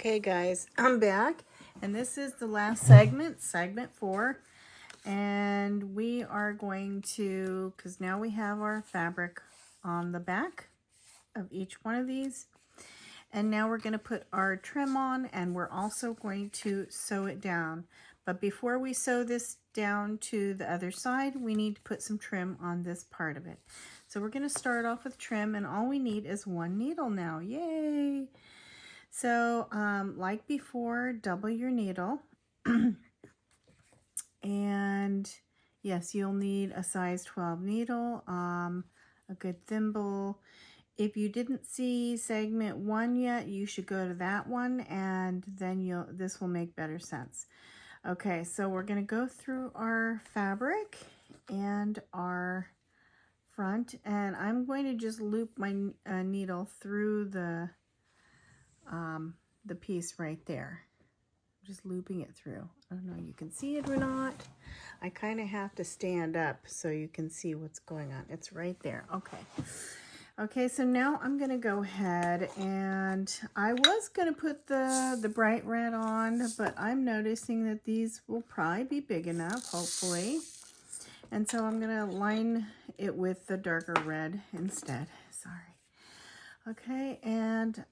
Okay guys, I'm back and this is the last segment, segment 4, and we are going to, because now we have our fabric on the back of each one of these, and now we're going to put our trim on, and we're also going to sew it down. But before we sew this down to the other side, we need to put some trim on this part of it. So we're going to start off with trim, and all we need is one needle now. Yay! So like before, double your needle. And yes, you'll need a size 12 needle, a good thimble. If you didn't see segment 1 yet, you should go to that one, and then this will make better sense. Okay, so we're going to go through our fabric and our front, and I'm going to just loop my needle through the piece right there. Just looping it through. I don't know if you can see it or not. I kind of have to stand up so you can see what's going on. It's right there. Okay. Okay, so now I'm going to go ahead, and I was going to put the bright red on, but I'm noticing that these will probably be big enough, hopefully. And so I'm going to line it with the darker red instead. Sorry. Okay, and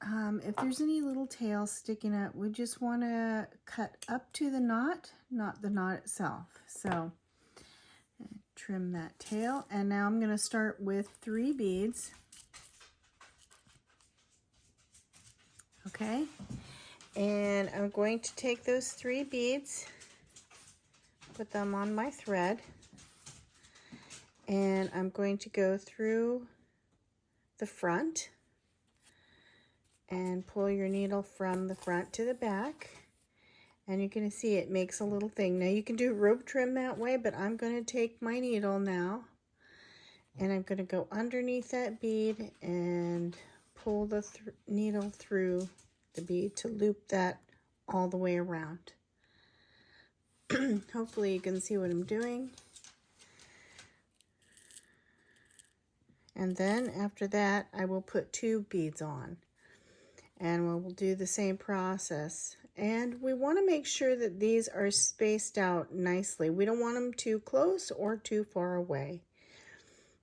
if there's any little tails sticking up, we just want to cut up to the knot, not the knot itself. So trim that tail, and now I'm going to start with 3 beads. Okay, and I'm going to take those 3 beads, put them on my thread, and I'm going to go through the front and pull your needle from the front to the back, and you're going to see it makes a little thing. Now you can do rope trim that way, but I'm going to take my needle now, and I'm going to go underneath that bead and pull the needle through the bead to loop that all the way around. Hopefully you can see what I'm doing. And then after that, I will put 2 beads on. And we'll do the same process. And we want to make sure that these are spaced out nicely. We don't want them too close or too far away.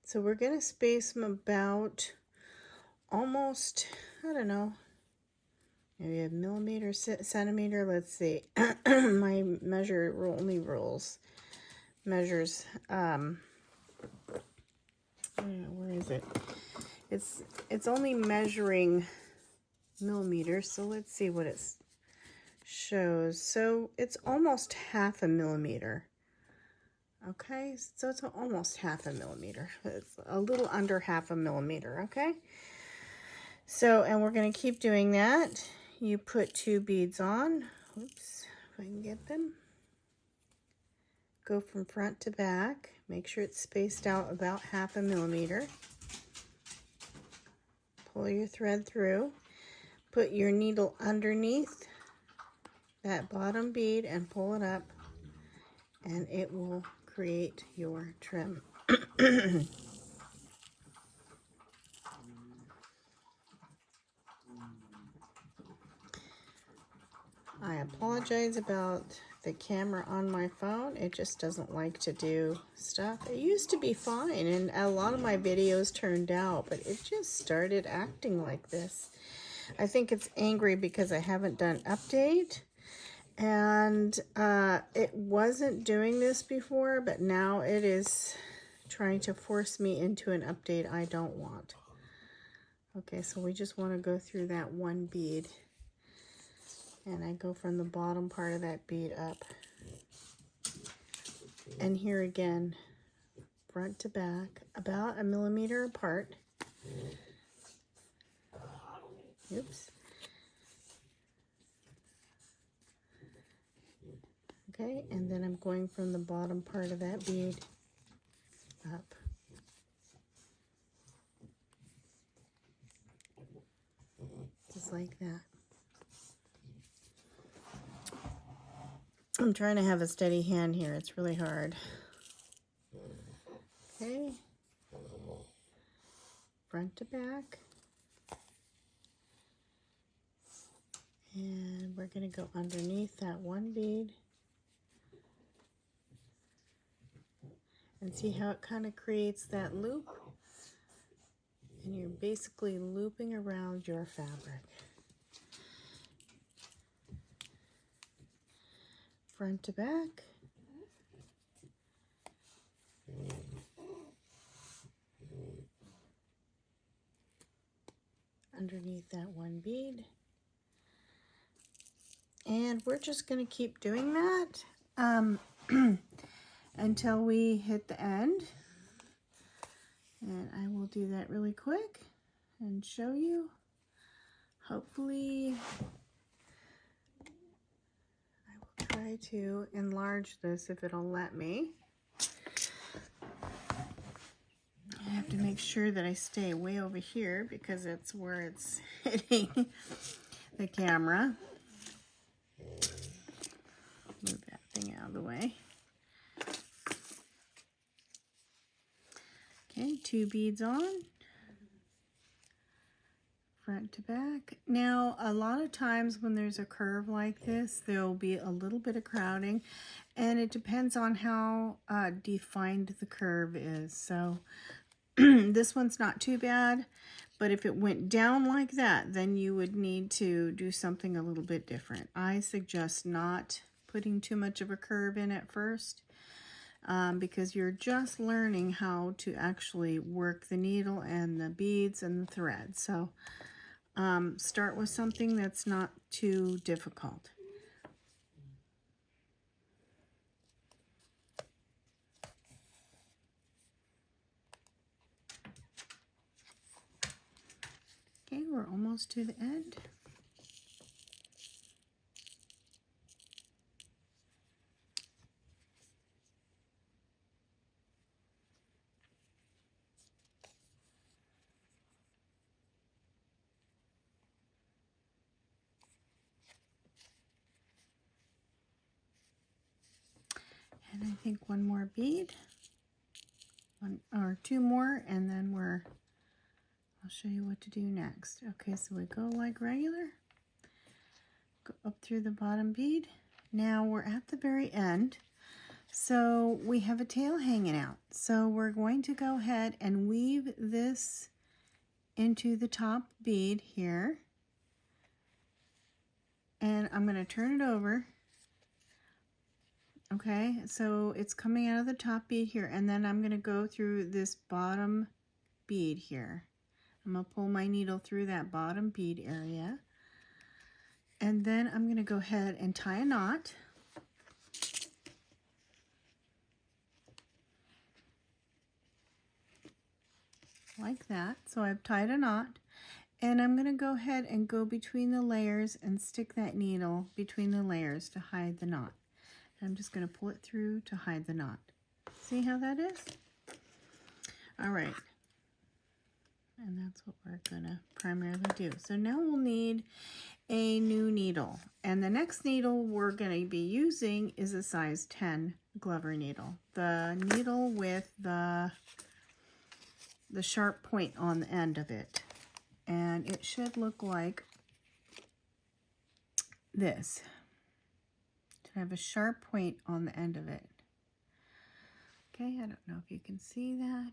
So we're going to space them about almost, I don't know, maybe a millimeter, centimeter. Let's see. My measure only measures, where is it? It's only measuring millimeters, so let's see what it shows. So it's almost 1/2 millimeter. Okay, so it's almost 1/2 millimeter. It's a little under 1/2 millimeter. Okay, so, and we're going to keep doing that. You put 2 beads on. Oops, if I can get them. Go from front to back. Make sure it's spaced out about 1/2 millimeter. Pull your thread through. Put your needle underneath that bottom bead and pull it up, and it will create your trim. I apologize about the camera on my phone. It just doesn't like to do stuff. It used to be fine, and a lot of my videos turned out, but it just started acting like this. I think it's angry because I haven't done update, and it wasn't doing this before, but now it is trying to force me into an update I don't want. Okay, so we just want to go through that 1 bead, and I go from the bottom part of that bead up. And here again, front to back, about 1 millimeter apart. Oops. Okay, and then I'm going from the bottom part of that bead up. Just like that. I'm trying to have a steady hand here. It's really hard. Okay. Front to back. And we're going to go underneath that one bead. And see how it kind of creates that loop? And you're basically looping around your fabric. Front to back. Underneath that one bead. And we're just going to keep doing that until we hit the end. And I will do that really quick and show you. Hopefully, I will try to enlarge this if it'll let me. I have to make sure that I stay way over here because it's where it's hitting the camera. Move that thing out of the way. Okay, 2 beads on, front to back. Now, a lot of times when there's a curve like this, there'll be a little bit of crowding, and it depends on how defined the curve is. So this one's not too bad, but if it went down like that, then you would need to do something a little bit different. I suggest not putting too much of a curve in at first. Because you're just learning how to actually work the needle and the beads and the thread. So start with something that's not too difficult. Okay, we're almost to the end. And I think one more bead, one or 2 more, and then I'll show you what to do next. Okay, so we go like regular, go up through the bottom bead. Now we're at the very end, so we have a tail hanging out. So we're going to go ahead and weave this into the top bead here, and I'm going to turn it over. Okay, so it's coming out of the top bead here, and then I'm going to go through this bottom bead here. I'm going to pull my needle through that bottom bead area, and then I'm going to go ahead and tie a knot. Like that. So I've tied a knot, and I'm going to go ahead and go between the layers and stick that needle between the layers to hide the knot. I'm just going to pull it through to hide the knot. See how that is? All right. And that's what we're going to primarily do. So now we'll need a new needle. And the next needle we're going to be using is a size 10 Glover needle. The needle with the sharp point on the end of it. And it should look like this. I have a sharp point on the end of it. Okay, I don't know if you can see that.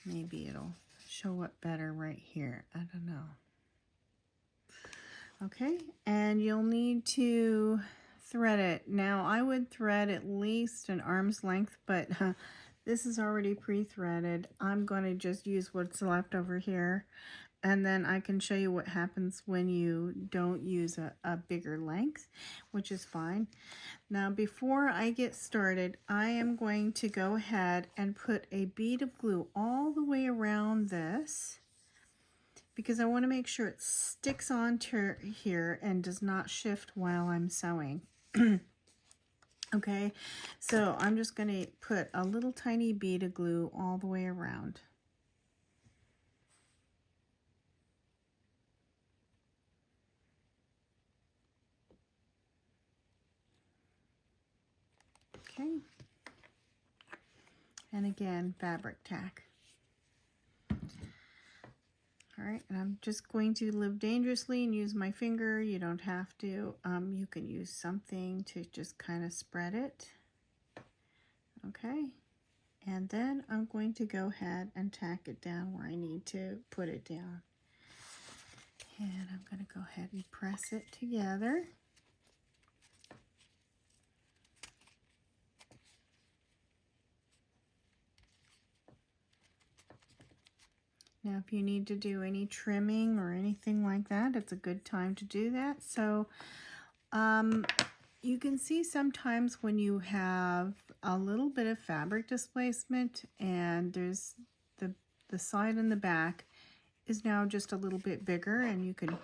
Maybe it'll show up better right here. I don't know. Okay, and you'll need to thread it. Now, I would thread at least an arm's length, but this is already pre-threaded. I'm going to just use what's left over here. And then I can show you what happens when you don't use a bigger length, which is fine. Now, before I get started, I am going to go ahead and put a bead of glue all the way around this because I want to make sure it sticks onto here and does not shift while I'm sewing. Okay, so I'm just going to put a little tiny bead of glue all the way around. Okay, and again, fabric tack. All right, and I'm just going to live dangerously and use my finger. You don't have to. You can use something to just kind of spread it. Okay, and then I'm going to go ahead and tack it down where I need to put it down. And I'm going to go ahead and press it together. Now, if you need to do any trimming or anything like that, it's a good time to do that. So, you can see sometimes when you have a little bit of fabric displacement and there's the side and the back is now just a little bit bigger, and you can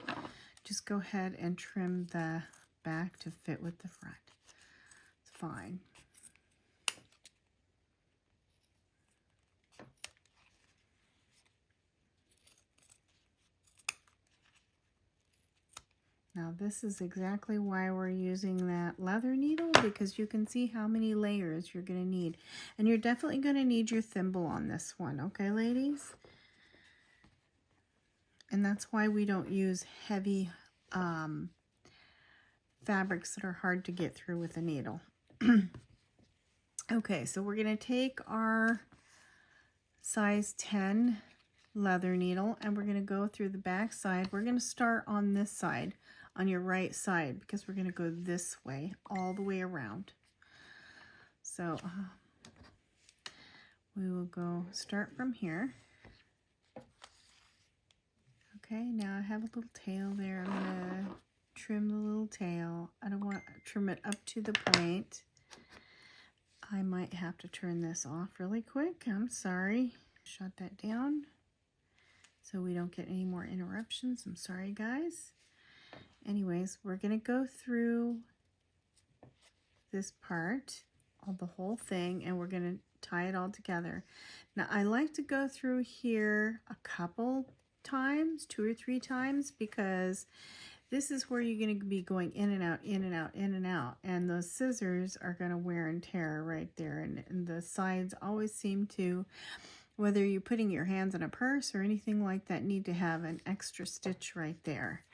just go ahead and trim the back to fit with the front. It's fine. Now this is exactly why we're using that leather needle, because you can see how many layers you're going to need. And you're definitely going to need your thimble on this one, okay, ladies? And that's why we don't use heavy fabrics that are hard to get through with a needle. Okay, so we're going to take our size 10 leather needle and we're going to go through the back side. We're going to start on this side, on your right side, because we're going to go this way all the way around. So we will go start from here. Okay, now I have a little tail there. I'm going to trim the little tail. I don't want to trim it up to the point. I might have to turn this off really quick. I'm sorry. Shut that down so we don't get any more interruptions. I'm sorry, guys. Anyways, we're going to go through this part, the whole thing, and we're going to tie it all together. Now, I like to go through here a couple times, 2 or 3 times, because this is where you're going to be going in and out, in and out, in and out, and those scissors are going to wear and tear right there, and the sides always seem to, whether you're putting your hands in a purse or anything like that, need to have an extra stitch right there.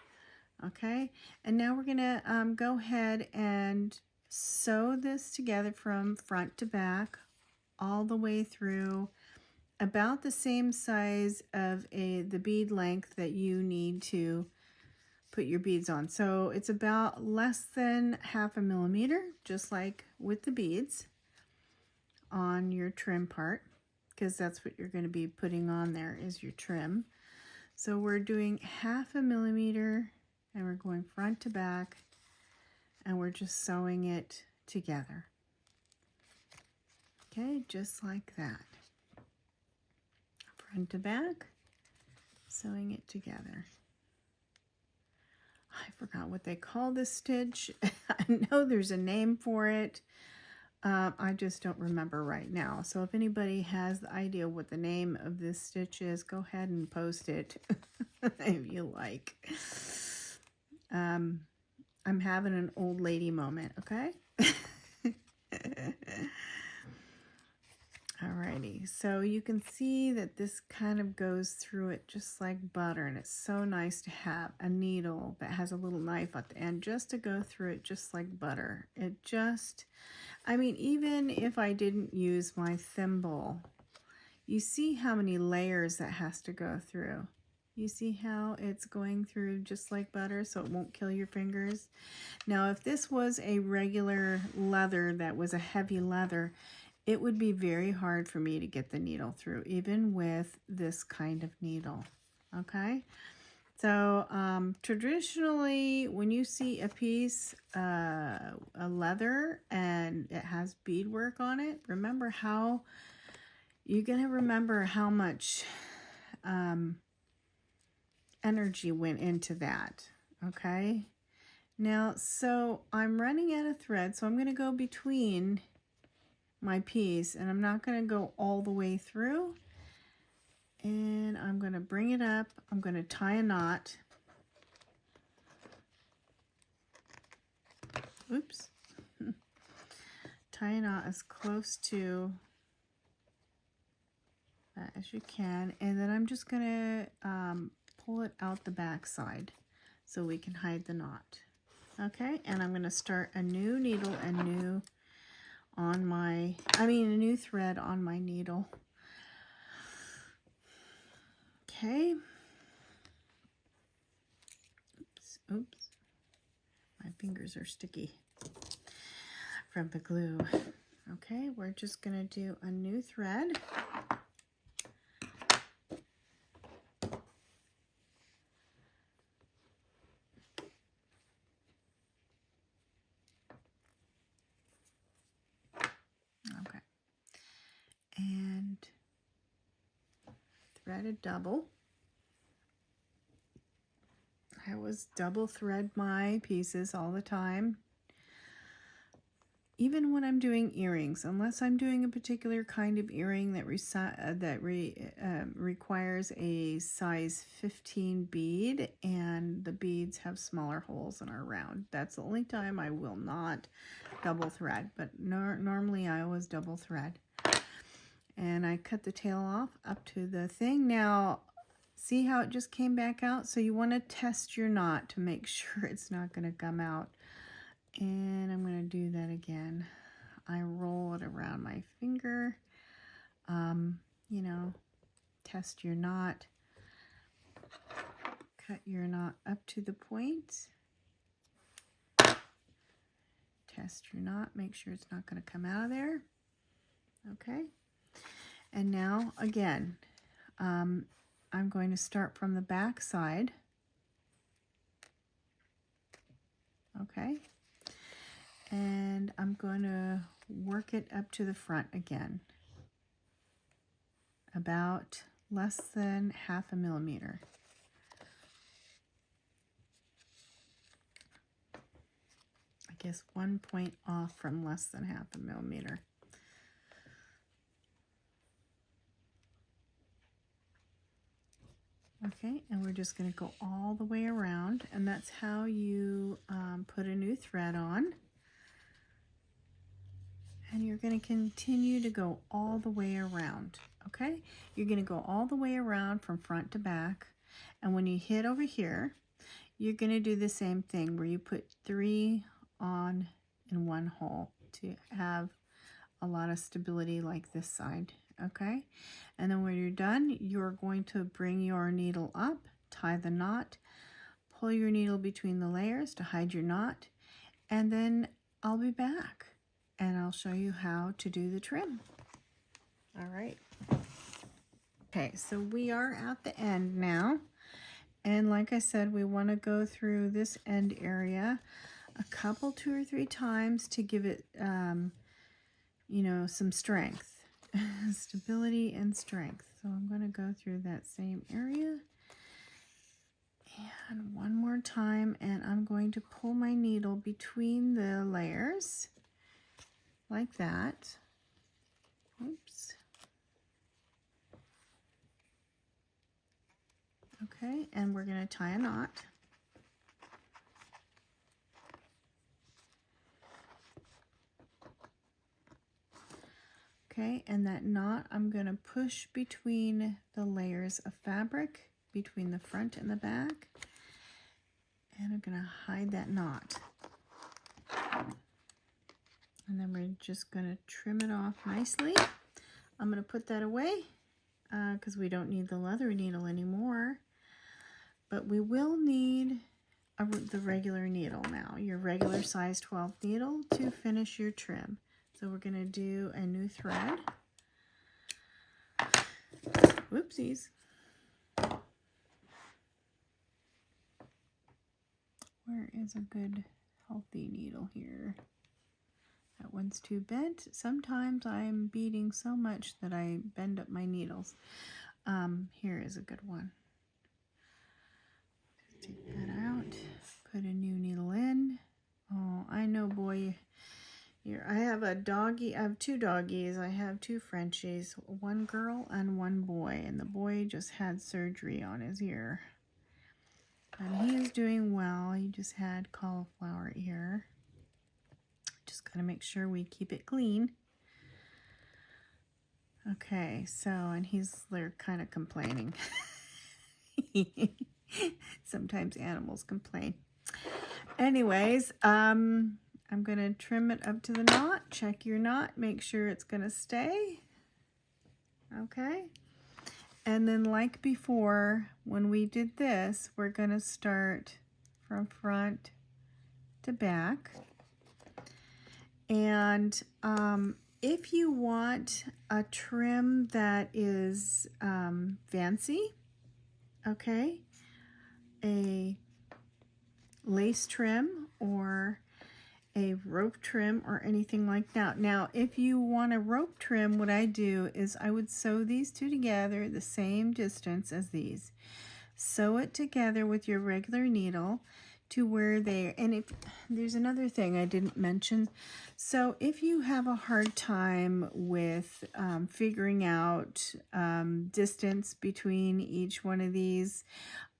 Okay, and now we're going to go ahead and sew this together from front to back all the way through, about the same size of the bead length that you need to put your beads on. So it's about less than 1/2 millimeter, just like with the beads on your trim part, because that's what you're going to be putting on there is your trim. So we're doing 1/2 millimeter and we're going front to back and we're just sewing it together. Okay, just like that. Front to back, sewing it together. I forgot what they call this stitch. I know there's a name for it. I just don't remember right now. So if anybody has the idea what the name of this stitch is, go ahead and post it if you like. I'm having an old lady moment, okay? Alrighty, so you can see that this kind of goes through it just like butter, and it's so nice to have a needle that has a little knife at the end just to go through it just like butter. It just, I mean, even if I didn't use my thimble, you see how many layers that has to go through. You see how it's going through just like butter, so it won't kill your fingers. Now, if this was a regular leather that was a heavy leather, it would be very hard for me to get the needle through, even with this kind of needle, okay? So traditionally, when you see a piece, a leather, and it has beadwork on it, remember how, you're gonna remember how much energy went into that, okay? Now, so I'm running out of thread, so I'm gonna go between my piece, and I'm not going to go all the way through, and I'm going to bring it up. I'm going to tie a knot. Oops. Tie a knot as close to that as you can, and then I'm just going to pull it out the back side so we can hide the knot. Okay, and I'm going to start a new needle and new a new thread on my needle. Okay. Oops. My fingers are sticky from the glue. Okay, we're just going to do a new thread. Okay. And thread a double. I always double thread my pieces all the time. Even when I'm doing earrings, unless I'm doing a particular kind of earring that requires a size 15 bead and the beads have smaller holes and are round. That's the only time I will not double thread, but normally I always double thread. And I cut the tail off up to the thing. Now, see how it just came back out? So you want to test your knot to make sure it's not going to come out. And I'm going to do that again. I roll it around my finger. You know, test your knot. Cut your knot up to the point. Test your knot. Make sure it's not going to come out of there. Okay. And now, again, I'm going to start from the back side. Okay. And I'm going to work it up to the front again, about less than 1/2 millimeter. I guess 1 point off from less than 1/2 millimeter. Okay, and we're just going to go all the way around, and that's how you put a new thread on. And you're going to continue to go all the way around, okay? You're going to go all the way around from front to back. And when you hit over here, you're going to do the same thing where you put 3 on in one hole to have a lot of stability like this side, okay? And then when you're done, you're going to bring your needle up, tie the knot, pull your needle between the layers to hide your knot, and then I'll be back. And I'll show you how to do the trim. All right. Okay, so we are at the end now. And like I said, we want to go through this end area a couple, 2 or 3 times to give it, you know, some strength, stability and strength. So I'm going to go through that same area. And one more time, and I'm going to pull my needle between the layers. Like that. Oops. Okay, and we're going to tie a knot. Okay, and that knot I'm going to push between the layers of fabric, between the front and the back. And I'm going to hide that knot. And then we're just going to trim it off nicely. I'm going to put that away because we don't need the leather needle anymore. But we will need the regular needle now, your regular size 12 needle to finish your trim. So we're going to do a new thread. Whoopsies. Where is a good healthy needle here? That one's too bent. Sometimes I'm beading so much that I bend up my needles. Here is a good one. Take that out. Put a new needle in. Oh, I know, boy. Here, I have a doggy. I have 2 doggies. I have 2 Frenchies, 1 girl and 1 boy. And the boy just had surgery on his ear. And he is doing well. He just had cauliflower ear. Just got to make sure we keep it clean. Okay, so, and they're kind of complaining. Sometimes animals complain. Anyways, I'm going to trim it up to the knot. Check your knot. Make sure it's going to stay. Okay. And then like before, when we did this, we're going to start from front to back. And if you want a trim that is fancy, okay, a lace trim or a rope trim or anything like that. Now, if you want a rope trim, what I do is I would sew these two together the same distance as these. Sew it together with your regular needle to where they, and if there's another thing I didn't mention. So if you have a hard time with figuring out distance between each one of these,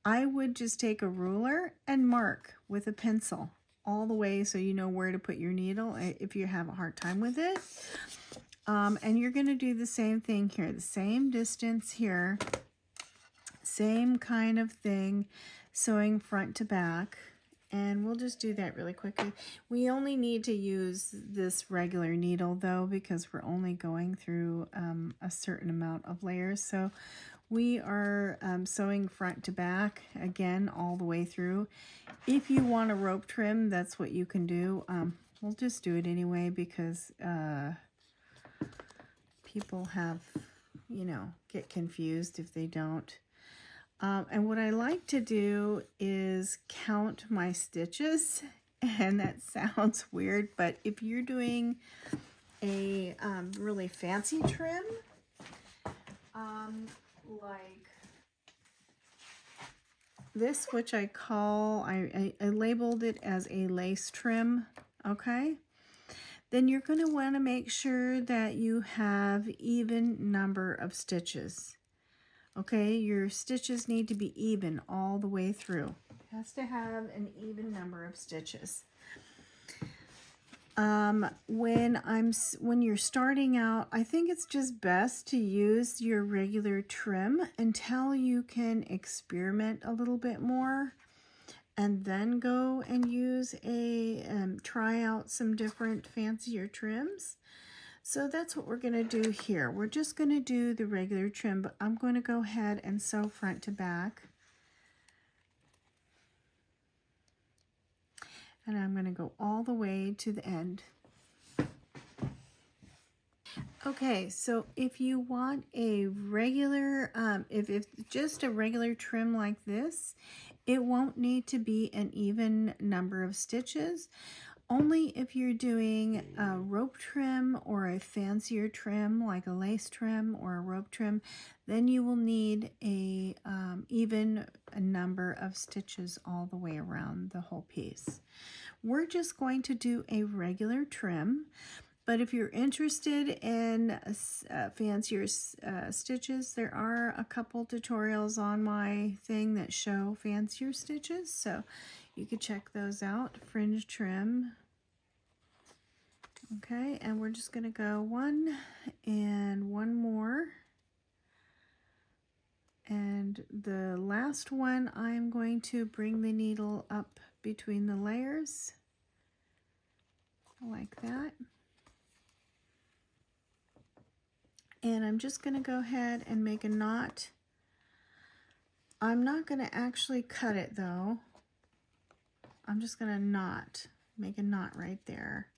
I would just take a ruler and mark with a pencil all the way so you know where to put your needle if you have a hard time with it. And you're going to do the same thing here, the same distance here, same kind of thing, sewing front to back. And we'll just do that really quickly. We only need to use this regular needle though, because we're only going through a certain amount of layers. So we are sewing front to back again all the way through. If you want a rope trim, that's what you can do. We'll just do it anyway because people have, get confused if they don't. And what I like to do is count my stitches, and that sounds weird, but if you're doing a really fancy trim, like this, which I call, I labeled it as a lace trim, okay? Then you're going to want to make sure that you have even number of stitches. Okay, your stitches need to be even all the way through. It has to have an even number of stitches. When you're starting out, I think it's just best to use your regular trim until you can experiment a little bit more, and then go and use try out some different fancier trims. So that's what we're going to do here. We're just going to do the regular trim, but I'm going to go ahead and sew front to back. And I'm going to go all the way to the end. Okay, so if you want a regular, if just a regular trim like this, it won't need to be an even number of stitches. Only if you're doing a rope trim or a fancier trim like a lace trim or a rope trim, then you will need a even number of stitches all the way around the whole piece. We're just going to do a regular trim, but if you're interested in fancier stitches, there are a couple tutorials on my thing that show fancier stitches, so you could check those out. Fringe trim. Okay, and we're just going to go one and one more. And the last one, I'm going to bring the needle up between the layers like that. And I'm just going to go ahead and make a knot. I'm not going to actually cut it though. I'm just going to make a knot right there.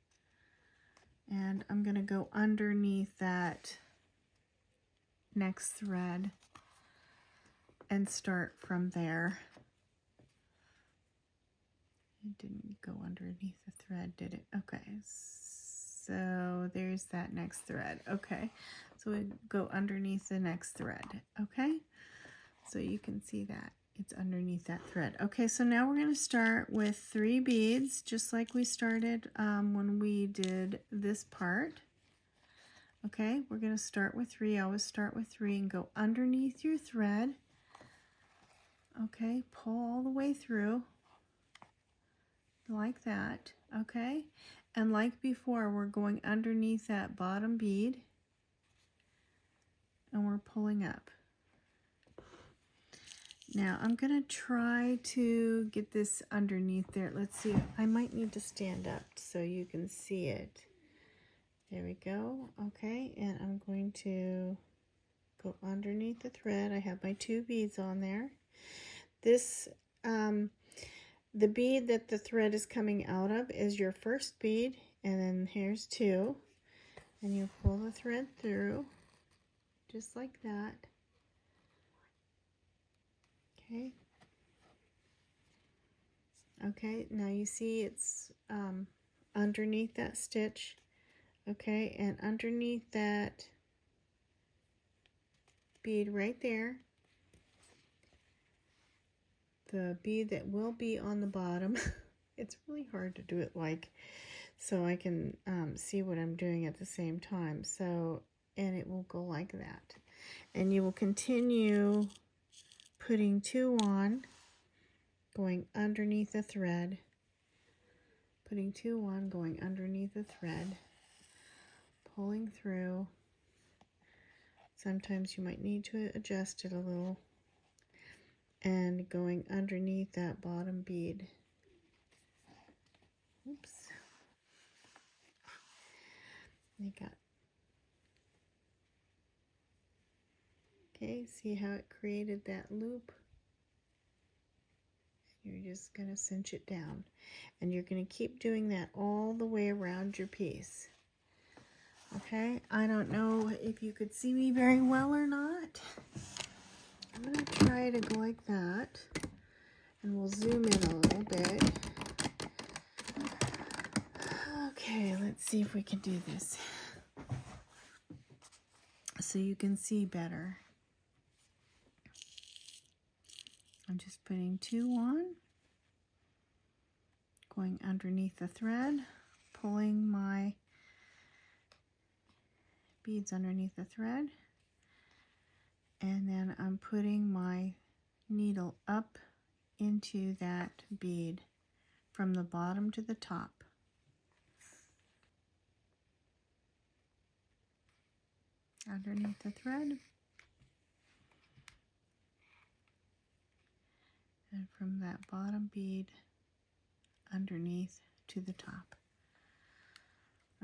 And I'm going to go underneath that next thread and start from there. It didn't go underneath the thread, did it? Okay, so there's that next thread. Okay, so we go underneath the next thread. Okay, so you can see that it's underneath that thread. Okay, so now we're going to start with 3 beads, just like we started when we did this part. Okay, we're going to start with 3. Always start with 3 and go underneath your thread. Okay, pull all the way through like that. Okay, and like before, we're going underneath that bottom bead and we're pulling up. Now I'm gonna try to get this underneath there. Let's see, I might need to stand up so you can see it. There we go. Okay, and I'm going to go underneath the thread. I have my 2 beads on there. This, the bead that the thread is coming out of is your first bead, and then here's 2. And you pull the thread through, just like that. Okay. Okay, now you see it's underneath that stitch. Okay, and underneath that bead right there, the bead that will be on the bottom. It's really hard to do it like so I can see what I'm doing at the same time. So, and it will go like that. And you will continue putting 2 on, going underneath the thread, putting 2 on, going underneath the thread, pulling through. Sometimes you might need to adjust it a little, and going underneath that bottom bead. Oops. You got, okay, see how it created that loop? You're just going to cinch it down, and you're going to keep doing that all the way around your piece. Okay, I don't know if you could see me very well or not. I'm going to try to go like that, and we'll zoom in a little bit. Okay, let's see if we can do this so you can see better. I'm just putting 2 on, going underneath the thread, pulling my beads underneath the thread, and then I'm putting my needle up into that bead from the bottom to the top. Underneath the thread, and from that bottom bead underneath to the top.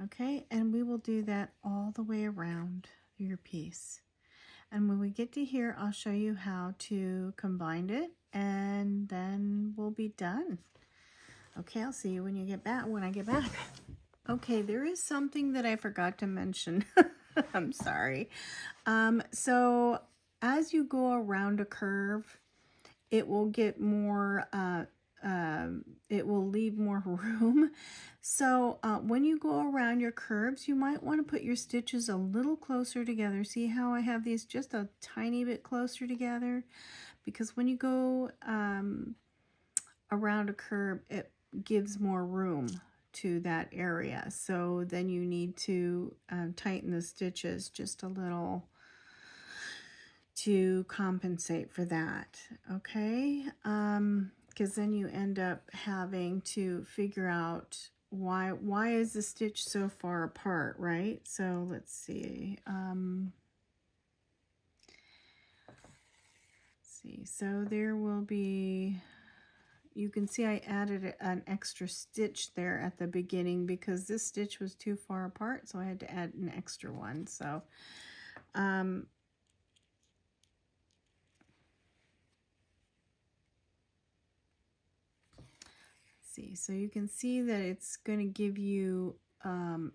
Okay, and we will do that all the way around your piece. And when we get to here, I'll show you how to combine it, and then we'll be done. Okay, I'll see you when you get back. When I get back. Okay, there is something that I forgot to mention. I'm sorry. So as you go around a curve, it will get more, it will leave more room. So when you go around your curves, you might want to put your stitches a little closer together. See how I have these just a tiny bit closer together? Because when you go around a curve, it gives more room to that area. So then you need to tighten the stitches just a little to compensate for that. Okay, because then you end up having to figure out why is the stitch so far apart, right? So let's see. So there will be, you can see I added an extra stitch there at the beginning because this stitch was too far apart, so I had to add an extra one. So see, so you can see that it's going to give you,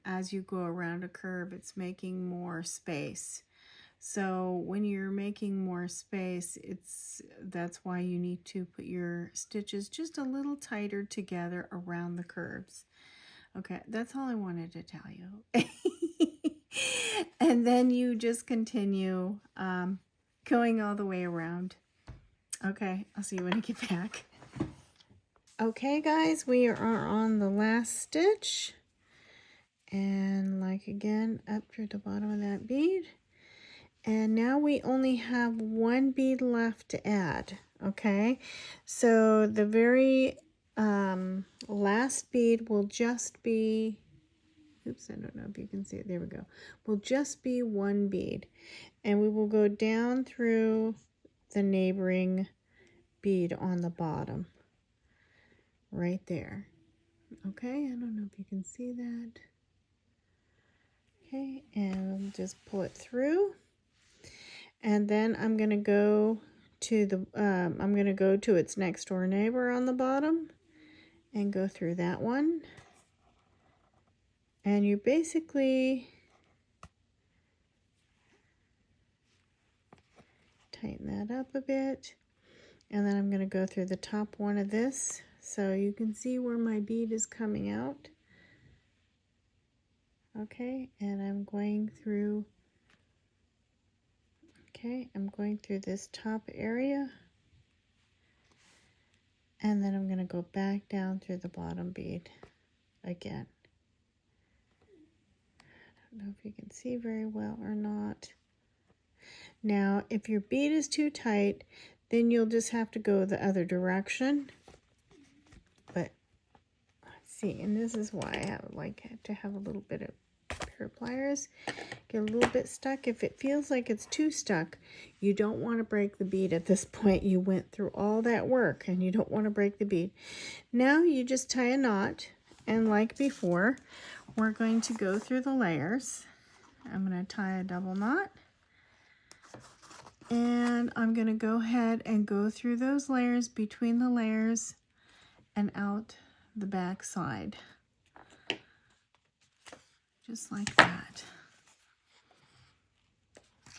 as you go around a curve, it's making more space. So when you're making more space, that's why you need to put your stitches just a little tighter together around the curves. Okay, that's all I wanted to tell you. And then you just continue going all the way around. Okay, I'll see you when I get back. Okay guys, we are on the last stitch, and like again up through the bottom of that bead, and now we only have 1 bead left to add. Okay, so the very last bead will just be, oops, I don't know if you can see it, there we go, will just be 1 bead, and we will go down through the neighboring bead on the bottom right there. Okay, I don't know if you can see that. Okay, and just pull it through, and then I'm going to go to its next door neighbor on the bottom and go through that one. And you basically tighten that up a bit, and then I'm going to go through the top one of this so you can see where my bead is coming out. Okay, and I'm going through this top area, and then I'm going to go back down through the bottom bead again. I don't know if you can see very well or not. Now, if your bead is too tight, then you'll just have to go the other direction. But see, and this is why I like to have a little bit of pair of pliers. Get a little bit stuck. If it feels like it's too stuck, you don't want to break the bead at this point. You went through all that work and you don't want to break the bead. Now you just tie a knot, and like before, we're going to go through the layers. I'm going to tie a double knot, and I'm going to go ahead and go through those layers, between the layers and out the back side, just like that.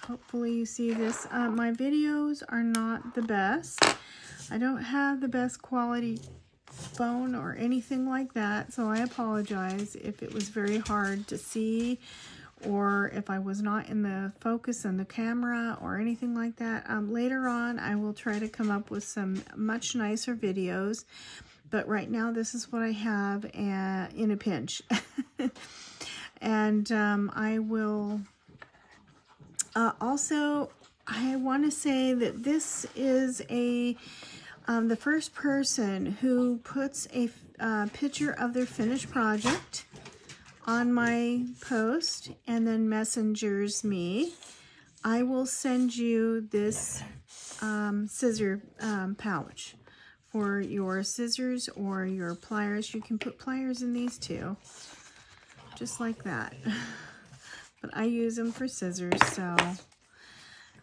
Hopefully you see this. My videos are not the best. I don't have the best quality phone or anything like that, so I apologize if it was very hard to see, or if I was not in the focus on the camera or anything like that. Later on I will try to come up with some much nicer videos, but right now this is what I have in a pinch. And I will also, I want to say that this is the first person who puts a picture of their finished project on my post and then messengers me. I will send you this scissor pouch for your scissors or your pliers. You can put pliers in these too, just like that. But I use them for scissors, so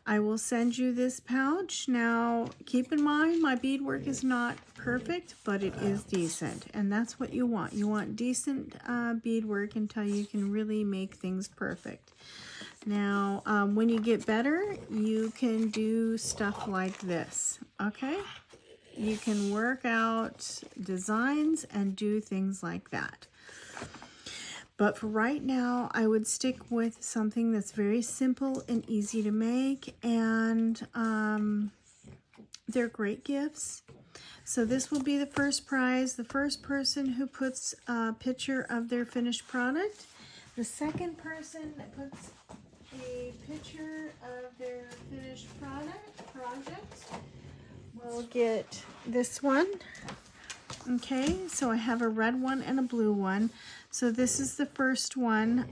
I will send you this pouch. Now, keep in mind, my beadwork is not perfect, but it is decent, and that's what you want. You want decent beadwork until you can really make things perfect. Now, when you get better, you can do stuff like this, okay? You can work out designs and do things like that. But for right now, I would stick with something that's very simple and easy to make, and they're great gifts. So this will be the first prize, the first person who puts a picture of their finished product. The second person that puts a picture of their finished project will get this one. Okay, so I have a red one and a blue one. So this is the first one.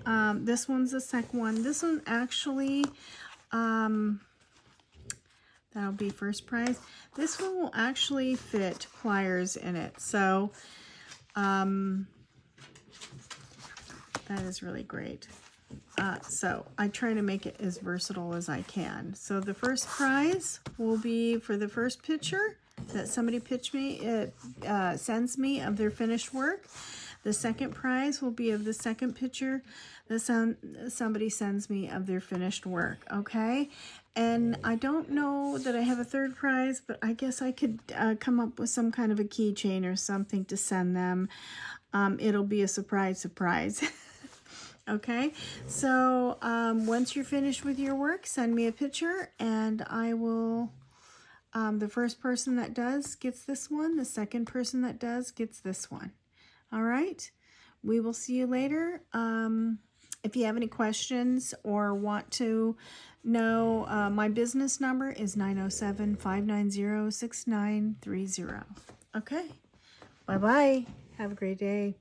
This one's the second one. This one actually, that'll be first prize. This one will actually fit pliers in it. So that is really great. So I try to make it as versatile as I can. So the first prize will be for the first picture that somebody sends me of their finished work. The second prize will be of the second picture that somebody sends me of their finished work, okay? And I don't know that I have a third prize, but I guess I could come up with some kind of a keychain or something to send them. It'll be a surprise. Okay, so once you're finished with your work, send me a picture, and I will... the first person that does gets this one. The second person that does gets this one. All right. We will see you later. If you have any questions or want to know, my business number is 907-590-6930. Okay. Bye-bye. Have a great day.